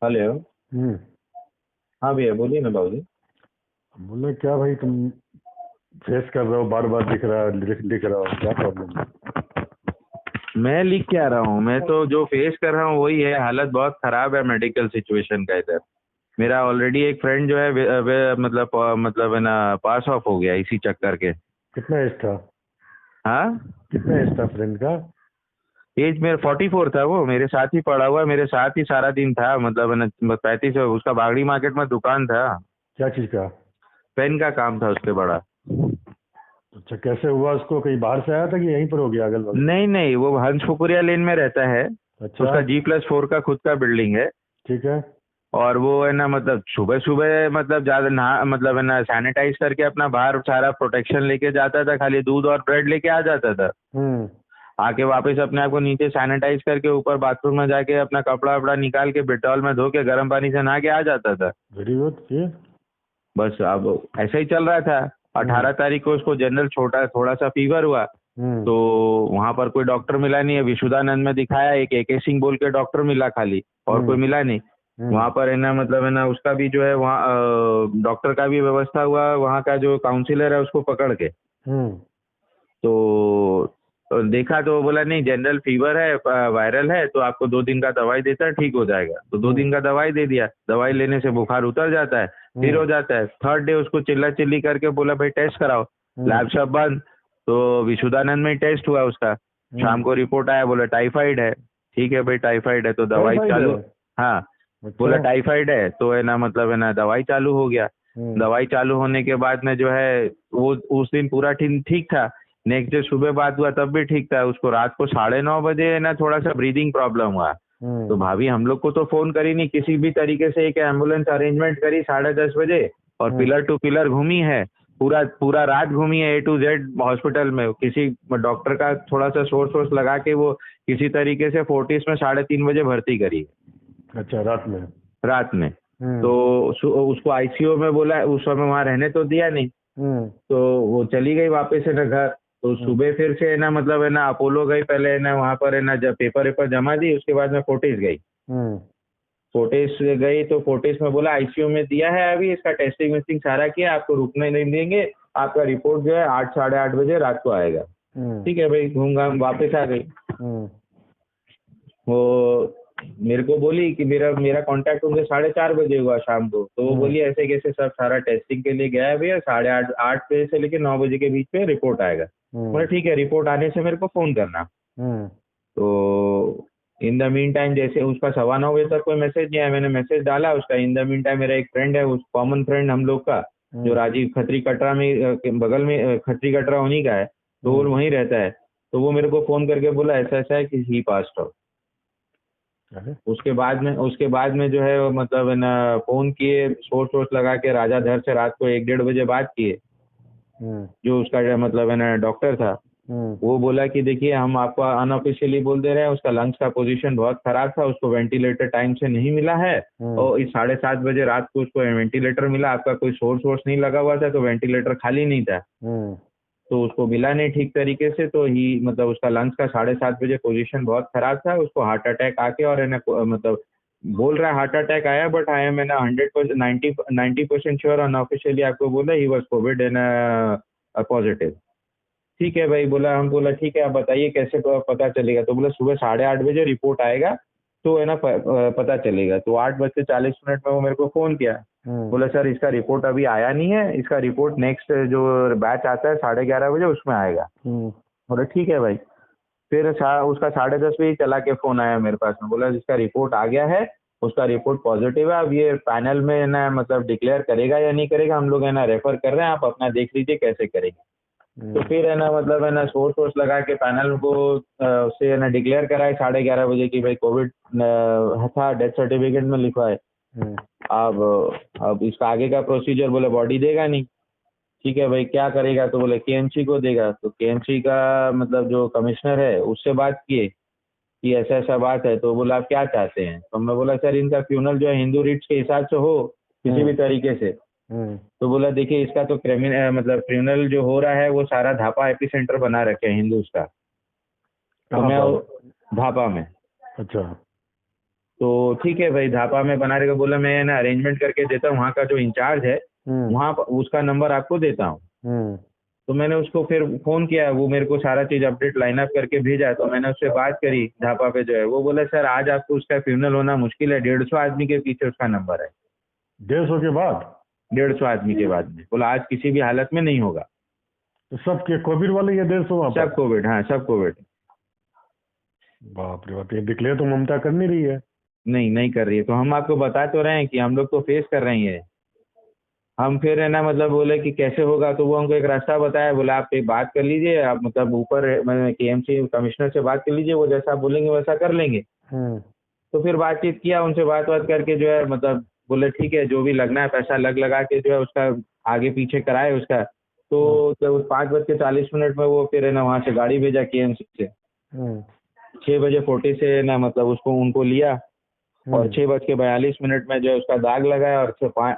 Hello. हम्म। हाँ भैया बोलिए ना बाबूजी। बोले क्या भाई, तुम फेस कर रहे हो, बार बार दिख रहा है, लिख रहा हो, क्या प्रॉब्लम है? मैं लिख के आ रहा हूँ, मैं तो जो फेस कर रहा हूँ वही है। हालत बहुत खराब है मेडिकल सिचुएशन का इधर। मेरा ऑलरेडी एक फ्रेंड जो है मतलब है ना पास ऑफ हो गया इसी चक्कर के। कितना एज था? हाँ। कितना एज था फ्रेंड का? एज मेरा 44 था। वो मेरे साथ ही पड़ा हुआ है, मेरे साथ ही सारा दिन था। मतलब है ना 35 उसका बागड़ी मार्केट में दुकान था। क्या चीज का? पेन का काम था उसके बड़ा। अच्छा, कैसे हुआ उसको? कहीं बाहर से आया था कि यहीं पर हो गया अगल बगल? नहीं नहीं, वो हंस फुकुरिया लेन में रहता है। अच्छा। उसका G+4 का खुद का बिल्डिंग है। ठीक है। और वो है ना मतलब सुबह सुबह मतलब ज्यादा नहा मतलब है ना सैनिटाइज करके अपना बाहर सारा प्रोटेक्शन लेके जाता था, खाली दूध और ब्रेड लेके आ जाता था। हम्म। आके वापस अपने आप को नीचे सैनिटाइज करके ऊपर बाथरूम में जाके अपना कपड़ा वपड़ा निकाल के डेटॉल में धो के गर्म पानी से नहा के आ जाता था। Very good. फिर? बस अब ऐसा ही चल रहा था। हम्म। 18 तारीख को उसको जनरल छोटा थोड़ा सा फीवर हुआ। हम्म। तो वहां पर कोई डॉक्टर मिला नहीं है, विशुद्धानंद में दिखाया, एक AK सिंह बोल के डॉक्टर मिला खाली, और कोई हम्म। मिला नहीं। हम्म। वहां पर है ना मतलब है ना उसका भी जो है वहाँ डॉक्टर का भी व्यवस्था हुआ, वहाँ का जो काउंसिलर है उसको पकड़ के। हम्म। तो देखा तो बोला नहीं जनरल फीवर है, वायरल है, तो आपको 2 दिन का दवाई देता है, ठीक हो जाएगा। तो दो हम्म। दिन का दवाई दे दिया। दवाई लेने से बुखार उतर जाता है, फिर हम्म। हो जाता है। थर्ड डे उसको चिल्ला चिल्ली करके बोला भाई टेस्ट कराओ। हम्म। लैब सब बंद। तो विशुद्धानंद में ही टेस्ट हुआ उसका। शाम हम्म। को रिपोर्ट आया, बोला टाइफाइड है। ठीक है भाई, टाइफाइड है तो दवाई टाइफाइड है? चालू। हाँ। अच्छा। बोला टाइफाइड है तो है ना मतलब है ना दवाई चालू हो गया। हम्म। दवाई चालू होने के बाद में जो है वो उस दिन पूरा ठीक ठीक था। नेक्स्ट डे सुबह बात हुआ तब भी ठीक था। उसको रात को 9:30 बजे है ना थोड़ा सा ब्रीदिंग प्रॉब्लम हुआ। तो हम्म। भाभी हम लोग को तो फोन करी नहीं, किसी भी तरीके से एक एम्बुलेंस अरेंजमेंट करी 10:30 बजे, और हम्म। पिलर टू पिलर घूमी है। पूरा पूरा रात घूमी है A to Z हॉस्पिटल में। किसी डॉक्टर का थोड़ा सा सोर्स वोर्स लगा के वो किसी तरीके से फोर्टिस में 3:30 बजे भर्ती करी अच्छा, रात में? रात में। तो हम्म। उसको ICU में बोला, उस समय वहां रहने तो दिया नहीं। हम्म। तो वो चली गई वापस है ना घर। तो हम्म। सुबह फिर से है ना मतलब है ना अपोलो गई, पहले है ना वहां पर है ना जब पेपर वेपर जमा दी, उसके बाद में फोर्टिस गई। हम्म। फोर्टिस गई तो फोर्टिस में बोला ICU में दिया है, अभी इसका टेस्टिंग वेस्टिंग सारा किया, आपको रुकने नहीं देंगे। आपका रिपोर्ट जो है 8 साढ़े 8 बजे रात को आएगा। हम्म। ठीक है भाई, घूम घाम वापस आ गई। हम्म। वो मेरे को बोली कि मेरा मेरा कांटेक्ट उनसे 4:30 बजे हुआ शाम को। तो वो हम्म। बोली ऐसे कैसे, सब सारा टेस्टिंग के लिए गया है भैया, 8:30 8 बजे से लेकर 9 बजे के बीच में रिपोर्ट आएगा। बोला हम्म। ठीक है, रिपोर्ट आने से मेरे को फोन करना। हम्म। तो इन द मीन टाइम जैसे उसका 9:15 बजे तक कोई मैसेज नहीं आया, मैंने मैसेज डाला उसका। इन द मीन टाइम मेरा एक फ्रेंड है, उस कॉमन फ्रेंड हम लोग का, जो हम्म। राजीव खत्री कटरा में के बगल में खत्री कटरा उन्हीं का है। तो वो हम्म। वहीं रहता है। तो वो मेरे को फोन करके बोला ऐसा ऐसा है कि ही पास्ट आउट। अरे! उसके बाद में जो है वो मतलब है ना फोन किए, सोर्स वोर्स लगा के राजाधर से रात को 1 डेढ़ बजे बात किए। हम्म। जो उसका जो मतलब है ना डॉक्टर था, हम्म। वो बोला कि देखिए हम आपको अनऑफिशियली बोल दे रहे हैं, उसका लंग्स का पोजीशन बहुत खराब था, उसको वेंटिलेटर टाइम से नहीं मिला है। हम्म। और इस 7:30 बजे रात को उसको वेंटिलेटर मिला, आपका कोई सोर्स वोर्स नहीं लगा हुआ था, तो वेंटिलेटर खाली नहीं था। हम्म। तो उसको मिला नहीं ठीक तरीके से, तो ही मतलब उसका लंग्स का 7:30 बजे पोजीशन बहुत खराब था, उसको हार्ट अटैक आके और है ना मतलब बोल रहा है हार्ट अटैक आया, but I am 100% 90% sure unofficially आपको बोला he was Covid and positive. ठीक है भाई बोला, हम बोला ठीक है आप बताइए कैसे पता चलेगा। तो बोला सुबह 8:30 बजे रिपोर्ट आएगा, तो है ना पता चलेगा। तो 8:40 में वो मेरे को फोन किया। हम्म। बोला सर इसका रिपोर्ट अभी आया नहीं है, इसका रिपोर्ट नेक्स्ट जो बैच आता है 11:30 बजे उसमें आएगा। हम्म। बोला ठीक है भाई। फिर उसका 10:30 बजे चला के फोन आया मेरे पास में, बोला जिसका रिपोर्ट आ गया है उसका रिपोर्ट पॉजिटिव है, अब ये पैनल में ना मतलब डिक्लेयर करेगा या नहीं करेगा, हम लोग है ना रेफर कर रहे हैं, आप अपना देख लीजिए कैसे करेंगे। तो फिर है ना मतलब है ना सोर्स वोर्स लगा के पैनल को उससे है ना डिक्लेयर कराए 11:30 बजे की भाई कोविड था, डेथ सर्टिफिकेट में लिखा है। हम्म। अब इसका आगे का प्रोसीजर, बोले बॉडी देगा नहीं। ठीक है भाई क्या करेगा, तो बोले KMC को देगा। तो KMC का मतलब जो कमिश्नर है उससे बात किए कि ऐसा ऐसा बात है। तो बोला आप क्या चाहते हैं, तो मैं बोला सर इनका फ्यूनल जो है हिंदू रिट्स के हिसाब से हो किसी भी हम्म। तरीके से। हम्म। तो बोला देखिए इसका तो क्रिमिनल मतलब फ्यूनल जो हो रहा है वो सारा धापा एपिसेंटर बना रखे हैं हिंदूज का। तो कहाँ मैं पर? धापा में। अच्छा। तो ठीक है भाई, धापा में बना रहेगा, बोला मैं ना अरेंजमेंट करके देता हूँ, वहाँ का जो इंचार्ज है वहाँ उसका नंबर आपको देता हूँ। तो मैंने उसको फिर फोन किया, वो मेरे को सारा चीज अपडेट लाइन अप करके भेजा। तो मैंने उससे बात करी धापा पे जो है, वो बोला सर आज आपको उसका फ्यूनरल होना मुश्किल है, 150 आदमी के पीछे उसका नंबर है। 150 के बाद? 150 आदमी के बाद में बोला आज किसी भी हालत में नहीं होगा। तो सब के कोविड वाले ये 150 वहाँ सब पर? कोविड, हाँ सब कोविड। बाप रे बाप, ये डिक्लेयर तो ममता कर नहीं रही है। नहीं कर रही है, तो हम आपको बता तो रहे हैं कि हम लोग तो फेस कर रहे हैं। हम फिर है ना मतलब बोले कि कैसे होगा, तो वो हमको एक रास्ता बताया, बोला आप एक बात कर लीजिए, आप मतलब ऊपर मैंने KMC कमिश्नर से बात कर लीजिए, वो जैसा आप बोलेंगे वैसा कर लेंगे। तो फिर बातचीत किया उनसे, बात करके जो है मतलब बोले ठीक है, जो भी लगना है पैसा लगा के जो है उसका आगे पीछे कराए उसका। तो 5:40 में वो फिर है ना वहाँ से गाड़ी भेजा KMC से। 6:40 से ना मतलब उसको उनको लिया और 6:42 में जो है उसका दाग लगाया और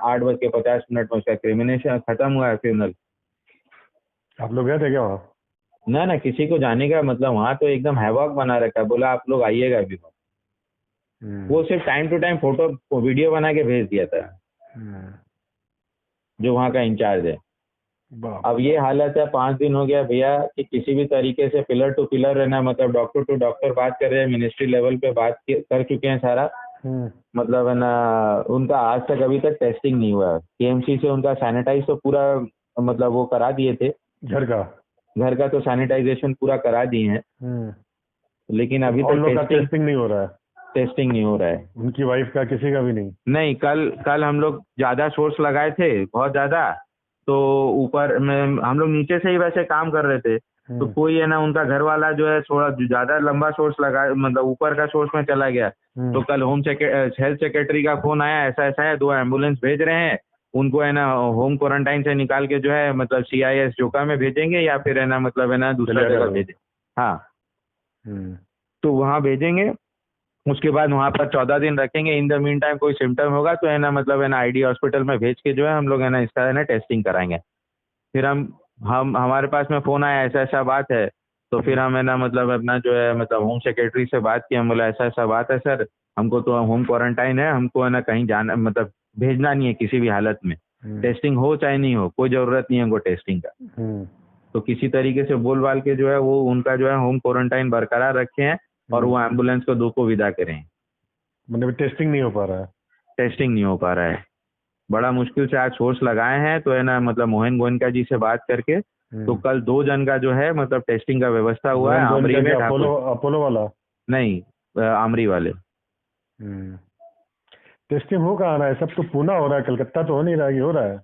8:50 में उसका क्रिमिनेशन खत्म हुआ है फ्यूनरल। आप लोग गए थे क्या वहाँ? ना किसी को जाने का मतलब, वहाँ तो एकदम हैवॉक बना रखा है, बोला आप लोग आइएगा अभी। वो सिर्फ time to time photo video बना के भेज दिया था जो वहाँ का इंचार्ज है। अब ये हालत है, 5 दिन हो गया भैया कि किसी भी तरीके से पिलर टू पिलर रहना, मतलब डॉक्टर टू डॉक्टर बात कर रहे हैं, मिनिस्ट्री लेवल पे बात कर चुके हैं सारा। मतलब है ना उनका आज तक अभी तक टेस्टिंग नहीं हुआ। KMC से उनका सैनिटाइज तो पूरा मतलब वो करा दिए थे, घर का तो सैनिटाइजेशन पूरा करा दिए हैं, लेकिन अभी तक टेस्टिंग नहीं हो रहा है। टेस्टिंग नहीं हो रहा है। उनकी वाइफ का किसी का भी नहीं। कल हम लोग ज्यादा सोर्स लगाए थे, बहुत ज्यादा। तो ऊपर में हम लोग नीचे से ही वैसे काम कर रहे थे, तो कोई है ना उनका घर वाला जो है थोड़ा ज्यादा लंबा सोर्स लगा, मतलब ऊपर का सोर्स में चला गया। तो कल हेल्थ सेक्रेटरी का फोन आया, ऐसा है 2 एम्बुलेंस भेज रहे हैं, उनको है ना होम क्वारंटाइन से निकाल के जो है मतलब CIS जोका में भेजेंगे या फिर है ना मतलब है ना दूसरा जगह भेजें। हाँ तो वहाँ भेजेंगे, उसके बाद वहाँ पर 14 दिन रखेंगे। इन द मीन टाइम कोई सिम्टम होगा तो है ना मतलब है ना ID हॉस्पिटल में भेज के जो है हम लोग है ना इसका है ना टेस्टिंग कराएंगे। फिर हम हमारे पास में फ़ोन आया ऐसा बात है, तो फिर हम है ना मतलब अपना जो है मतलब होम सेक्रेटरी से बात किया, बोला ऐसा बात है सर, हमको तो होम क्वारंटाइन है, हमको है ना कहीं जाना मतलब भेजना नहीं है किसी भी हालत में, टेस्टिंग हो चाहे नहीं हो, कोई ज़रूरत नहीं है हमको टेस्टिंग का। तो किसी तरीके से बोल बाल के जो है वो उनका जो है होम क्वारंटाइन बरकरार रखे हैं और वो एम्बुलेंस को 2 को विदा करें। मतलब टेस्टिंग नहीं हो पा रहा है? टेस्टिंग नहीं हो पा रहा है, बड़ा मुश्किल से आज सोर्स लगाए हैं। तो है ना मतलब मोहन गोयनका जी से बात करके तो कल 2 जन का जो है मतलब टेस्टिंग का व्यवस्था हुआ है। आमरी में अपोलो वाला नहीं, आमरी वाले। टेस्टिंग हो कहाँ रहा है? सब तो पूना हो रहा है, कलकत्ता तो हो नहीं रहा है। हो रहा है?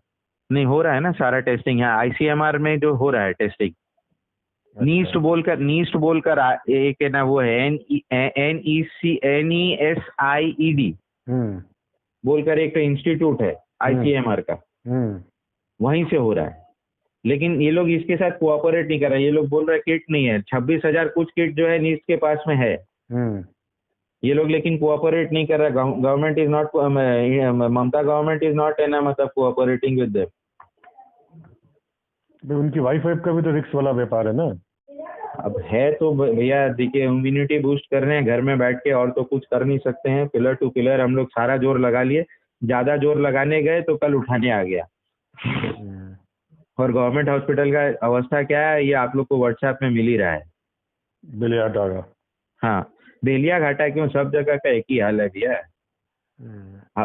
नहीं हो रहा है ना सारा टेस्टिंग यहाँ ICMR में जो हो रहा है टेस्टिंग। नीस्ट बोलकर एक है ना वो है NESIED बोलकर एक इंस्टीट्यूट है ICMR का, वहीं से हो रहा है। लेकिन ये लोग इसके साथ कोऑपरेट नहीं कर रहे, ये लोग बोल रहे किट नहीं है। 26,000 कुछ किट जो है नीस्ट के पास में है, ये लोग लेकिन कोऑपरेट नहीं कर रहा। Government is not, Mamata government is not है ना मतलब कोऑपरेटिंग विद देम। उनकी वाइफ का भी तो रिस्क वाला व्यापार है ना। अब है तो भैया देखिए, इम्यूनिटी बूस्ट कर रहे हैं घर में बैठ के, और तो कुछ कर नहीं सकते हैं। पिलर टू पिलर हम लोग सारा जोर लगा लिए, ज्यादा जोर लगाने गए तो कल उठाने आ गया। और गवर्नमेंट हॉस्पिटल का अवस्था क्या है ये आप लोग को व्हाट्सएप में मिल ही रहा है। बेलियाघाटा का, हाँ बेलियाघाटा क्यों, सब जगह का एक ही हाल है भैया।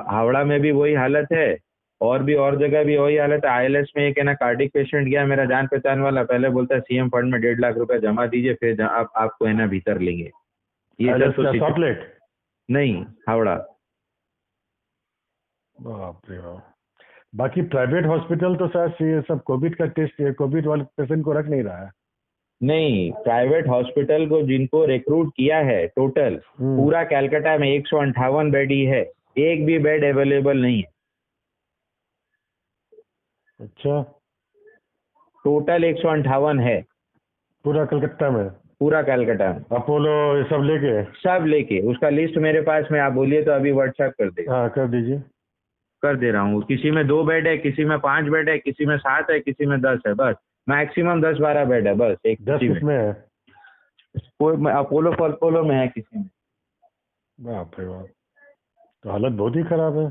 हावड़ा में भी वही हालत है, और भी और जगह भी वही हालत है। ILS में एक है ना कार्डिक पेशेंट गया, मेरा जान पहचान वाला, पहले बोलता है CM फंड में 1.5 लाख रुपए जमा दीजिए फिर आपको है ना भीतर लेंगे। ये सब तो नहीं, हावड़ा। बाप रे बाप। बाकी प्राइवेट हॉस्पिटल तो शायद ये सब कोविड का टेस्ट, कोविड वाले पेशेंट को रख नहीं रहा है। नहीं, प्राइवेट हॉस्पिटल को जिनको रिक्रूट किया है टोटल पूरा कैलकाटा में 158 बेड ही है, एक भी बेड अवेलेबल नहीं है। अच्छा, टोटल 158 है पूरा कलकत्ता में? पूरा कलकत्ता में। अपोलो ये सब लेके उसका लिस्ट मेरे पास में, आप बोलिए तो अभी व्हाट्सएप कर दे। हाँ कर दीजिए। कर दे रहा हूँ। किसी में 2 बेड है, किसी में 5 बेड है, किसी में 7 है, किसी में 10 है, बस मैक्सिमम 10-12 बेड है बस। एक 10 में है, कोई अपोलो में है किसी में। बाप रे बाप। तो हालत बहुत ही खराब है।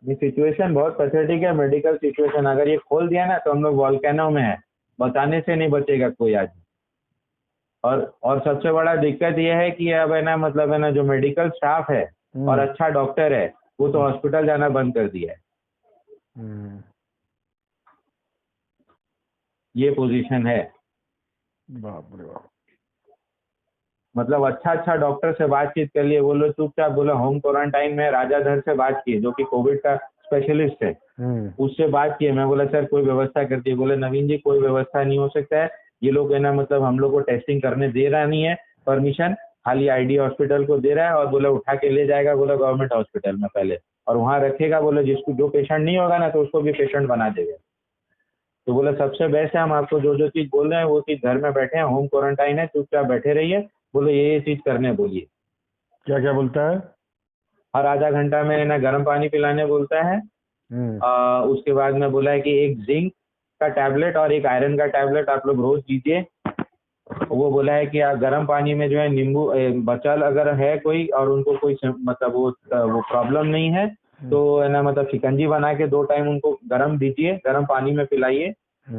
ये सिचुएशन बहुत पैथेटिक है, मेडिकल सिचुएशन। अगर ये खोल दिया ना तो हम लोग वॉल्केनो में है, बताने से नहीं बचेगा कोई आज। और सबसे बड़ा दिक्कत ये है कि अब है ना, मतलब है ना, जो मेडिकल स्टाफ है और अच्छा डॉक्टर है वो तो हॉस्पिटल जाना बंद कर दिया है। ये पोजीशन है। बाप रे बाप। मतलब अच्छा डॉक्टर से बातचीत कर लिए, बोलो चुपचाप, बोले होम क्वारंटाइन में राजाधर से बात किए जो कि कोविड का स्पेशलिस्ट है, उससे बात किए। मैं बोला सर कोई व्यवस्था कर दिए। बोले नवीन जी कोई व्यवस्था नहीं हो सकता है, ये लोग है ना, मतलब हम लोग को टेस्टिंग करने दे रहा नहीं है परमिशन, खाली आईडी हॉस्पिटल को दे रहा है और बोले उठा के ले जाएगा, बोले गवर्नमेंट हॉस्पिटल में पहले, और वहाँ रखेगा, बोले जिसको जो पेशेंट नहीं होगा ना तो उसको भी पेशेंट बना देगा। तो बोले सबसे बेस्ट है, हम आपको जो चीज़ बोल रहे हैं वो चीज़, घर में बैठे हैं, होम क्वारंटाइन है, चुपचाप बैठे रहिए, बोले ये चीज़ करने बोलिए। क्या क्या बोलता है? हर आधा घंटा में ना गर्म पानी पिलाने बोलता है। उसके बाद में बोला है कि एक जिंक का टैबलेट और एक आयरन का टैबलेट आप लोग रोज लीजिए। वो बोला है कि आप गर्म पानी में जो है नींबू बचाल अगर है कोई और उनको कोई मतलब वो प्रॉब्लम नहीं है तो है ना, मतलब शिकंजी बना के 2 टाइम उनको गर्म दीजिए, गर्म पानी में पिलाइए।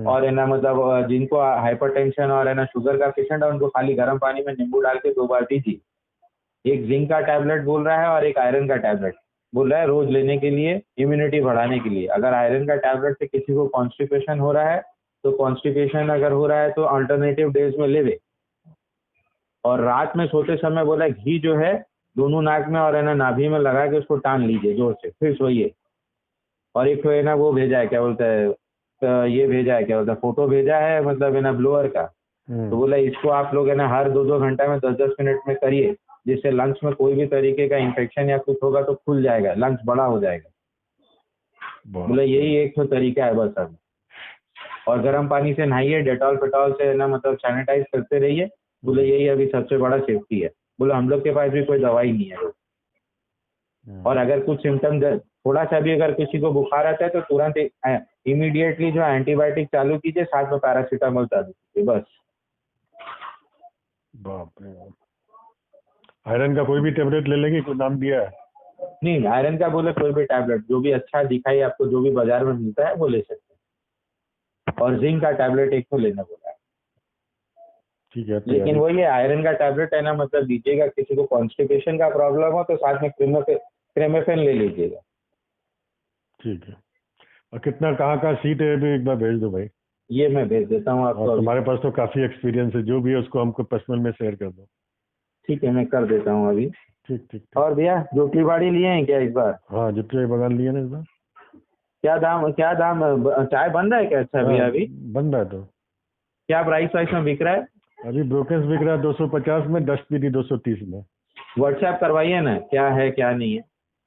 और है ना, मतलब जिनको हाइपरटेंशन और है ना शुगर का पेशेंट है उनको खाली गर्म पानी में नींबू डाल के 2 बार दीजिए। एक जिंक का टैबलेट बोल रहा है और एक आयरन का टैबलेट बोल रहा है रोज लेने के लिए, इम्यूनिटी बढ़ाने के लिए। अगर आयरन का टैबलेट से किसी को कॉन्स्टिपेशन हो रहा है तो कॉन्स्टिपेशन अगर हो रहा है तो अल्टरनेटिव डेज में लेवे। और रात में सोते समय बोला घी जो है दोनों नाक में और है ना नाभि में लगा के उसको टान लीजिए जोर से, फिर सोइए। और एक तो है ना वो भेजा है, क्या बोलता है, तो ये भेजा है, क्या बोलता है, फोटो भेजा है, मतलब है ना ब्लोअर का। तो बोला इसको आप लोग है ना हर 2-2 घंटा में 10-10 मिनट में करिए, जिससे लंग्स में कोई भी तरीके का इन्फेक्शन या कुछ होगा तो खुल जाएगा, लंग्स बड़ा हो जाएगा। बोला यही एक तो तरीका है बस अब। और गर्म पानी से नहाइए, डेटॉल पेटॉल से ना, मतलब सैनिटाइज करते रहिए। बोले यही अभी सबसे बड़ा सेफ्टी है। बोले हम लोग के पास भी कोई दवाई नहीं है। और अगर कुछ सिम्टम थोड़ा सा भी अगर किसी को बुखार आता है तो तुरंत इमीडिएटली जो एंटीबायोटिक चालू कीजिए, साथ में पैरासीटामोल चालू कीजिए, बस। बाप रे बाप। आयरन का कोई भी टेबलेट ले लेंगे, कोई नाम दिया है? नहीं, आयरन का बोले कोई भी टैबलेट जो भी अच्छा दिखाई आपको, जो भी बाजार में मिलता है वो ले सकते हैं। और जिंक का टैबलेट एक तो लेना बोला है। ठीक है, लेकिन वही है, आयरन का टैबलेट है ना, मतलब दीजिएगा। किसी को कॉन्स्टिपेशन का प्रॉब्लम हो तो साथ में क्रेमेफेन ले लीजिएगा। ठीक है। और कितना कहाँ सीट है भी एक बार भेज दो भाई। ये मैं भेज देता हूँ आपको। तुम्हारे पास तो काफी एक्सपीरियंस है, जो भी है उसको हमको पर्सनल में शेयर कर दो। ठीक है, मैं कर देता हूँ अभी। ठीक। और भैया जोटली बाड़ी लिए हैं क्या इस बार? हाँ, जुटली बगान लिए ना इस बार। क्या दाम चाय बन रहा है क्या? अच्छा भैया अभी बन रहा है। तो क्या प्राइस वाइस में बिक रहा है? अभी ब्रोकेंस बिक रहा है 250 में, 10 पीडी 230 में। व्हाट्सएप करवाइए ना, क्या है क्या नहीं है।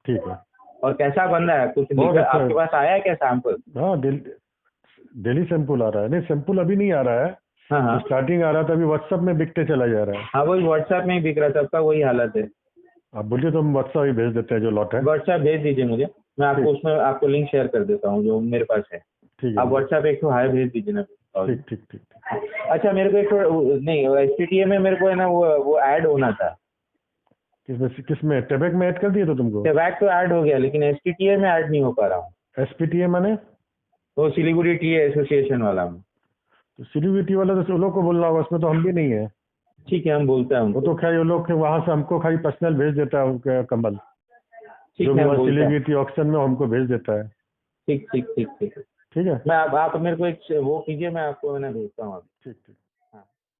ठीक है। और कैसा बन रहा है, कुछ आपके पास आया है क्या सैंपल? हाँ, डेली सैंपल आ रहा है। नहीं, सैंपल अभी नहीं आ रहा है। हाँ, स्टार्टिंग आ रहा था, अभी व्हाट्सएप में बिकते चला जा रहा है। हाँ वही व्हाट्सएप में ही बिक रहा है, सबका वही हालत है। आप बोलिए तो हम व्हाट्सएप ही भेज देते हैं जो लॉट है। व्हाट्सएप भेज दीजिए मुझे, मैं आपको उसमें आपको लिंक शेयर कर देता हूँ जो मेरे पास है। ठीक है, आप व्हाट्सएप एक तो हाई भेज दीजिए ना। ठीक। अच्छा, मेरे को एक नहीं, STTA में मेरे को है ना वो ऐड होना था। किसमें टेबैक में ऐड कर दिया तो तुमको? टेबैक तो ऐड हो गया लेकिन STTA में ऐड नहीं हो पा रहा हूँ। SPTA माने? वो सिलीगुड़ी टी एसोसिएशन वाला में। तो सिलीगुड़ी टी वाला तो लोग को बोलना होगा, उसमें तो हम भी नहीं है। ठीक है, हम बोलते हैं। वो तो खैर वो लोग वहाँ से हमको खाली पर्सनल भेज देता है उनका कमल, जो भी सिलीगुड़ी टी ऑक्शन में हमको भेज देता है। ठीक है। ठीक है। मैं आप मेरे को एक वो कीजिए, मैं आपको मैंने भेजता हूँ। ठीक।